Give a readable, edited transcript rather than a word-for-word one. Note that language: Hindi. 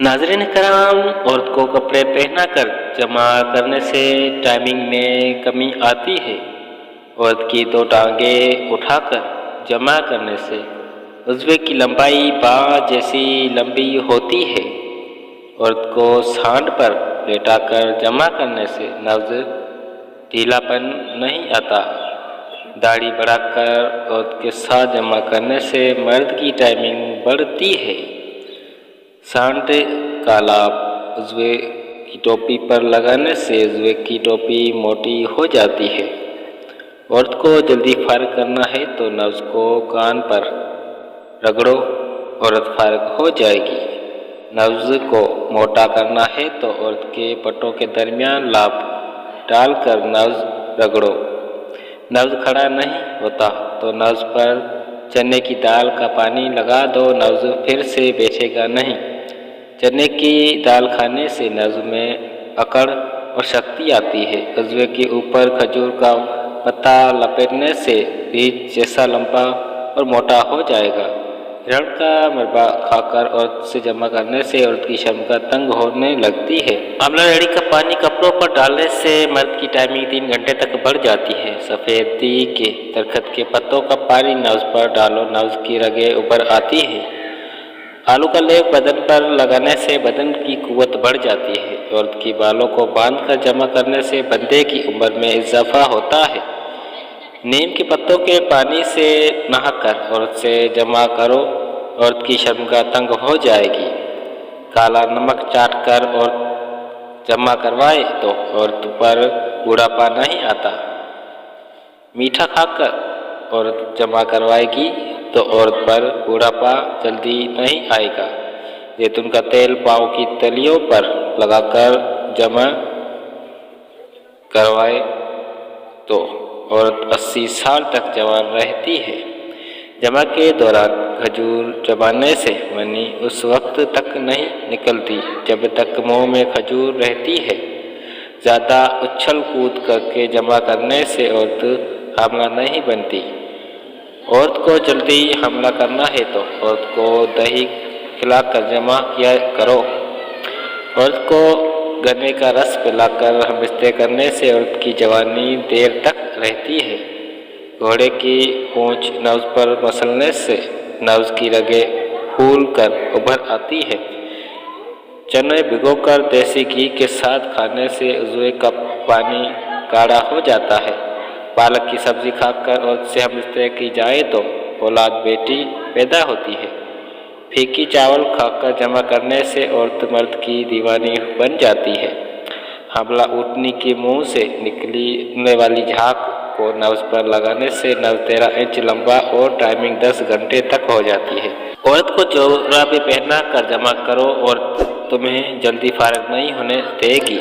नाज़रीन कराम, औरत को कपड़े पहना कर जमा करने से टाइमिंग में कमी आती है। औरत की दो टांगें उठाकर जमा करने से उज़्वे की लंबाई बाँह जैसी लंबी होती है। औरत को सांड पर लेटाकर जमा करने से नब्ज़ ढीलापन नहीं आता। दाढ़ी बढ़ाकर औरत के साथ जमा करने से मर्द की टाइमिंग बढ़ती है। सांड का लाभ उज़्वे की टोपी पर लगाने से उज़्वे की टोपी मोटी हो जाती है। औरत को जल्दी फारिग करना है तो नब्ज़ को कान पर रगड़ो, औरत फारिग हो जाएगी। नब्ज़ को मोटा करना है तो औरत के पट्टों के दरमियान लाभ डालकर नब्ज़ रगड़ो। नब्ज़ खड़ा नहीं होता तो नब्ज़ पर चने की दाल का पानी लगा दो, नब्ज़ फिर से बैठेगा नहीं। चने की दाल खाने से नब्ज़ में अकड़ और शक्ति आती है। उज़्वे के ऊपर खजूर का पत्ता लपेटने से बीज जैसा लंबा और मोटा हो जाएगा। रण का मरबा खाकर औरत से जमा करने से औरत की क्षमता तंग होने लगती है। आंवला रेड़ी का पानी कपड़ों पर डालने से मर्द की टाइमिंग 3 घंटे तक बढ़ जाती है। सफ़ेदी के दरख्त के पत्तों का पानी नब्ज़ पर डालो, नब्ज़ की रगें उभर आती है। आलू का लेप बदन पर लगाने से बदन की कुव्वत बढ़ जाती है। औरत की बालों को बांधकर जमा करने से बंदे की उम्र में इजाफा होता है। नीम के पत्तों के पानी से नहाकर औरत से जमा करो, औरत की शर्मगाह तंग हो जाएगी। काला नमक चाटकर और जमा करवाए तो औरत पर बूढ़ापा नहीं आता। मीठा खाकर औरत जमा करवाएगी तो औरत पर बूढ़ापा जल्दी नहीं आएगा। जैतून का तेल पाँव की तलियों पर लगाकर जमा करवाए तो औरत 80 साल तक जवान रहती है। जमा के दौरान खजूर चबाने से मनी उस वक्त तक नहीं निकलती जब तक मुंह में खजूर रहती है। ज़्यादा उछल कूद करके जमा करने से औरत हामला नहीं बनती। औरत को जल्दी हमला करना है तो औरत को दही खिलाकर जमा किया करो। औरत को गन्ने का रस पिलाकर हमबिस्ते करने से औरत की जवानी देर तक रहती है। घोड़े की पूँछ नब्ज़ पर मसलने से नब्ज़ की रगें फूल कर उभर आती है। चने भिगोकर देसी घी के साथ खाने से उज़्वे का पानी गाढ़ा हो जाता है। पालक की सब्ज़ी खाकर औरत से हमबिस्ते की जाए तो औलाद बेटी पैदा होती है। फीकी चावल खाकर जमा करने से औरत मर्द की दीवानी बन जाती है। हमला ऊँटनी के मुंह से निकलने वाली झाग को नब्ज़ पर लगाने से नब्ज़ 13 इंच लंबा और टाइमिंग 10 घंटे तक हो जाती है। औरत को जोराबे पहना कर जमा करो और तुम्हें जल्दी फारिग नहीं होने देगी।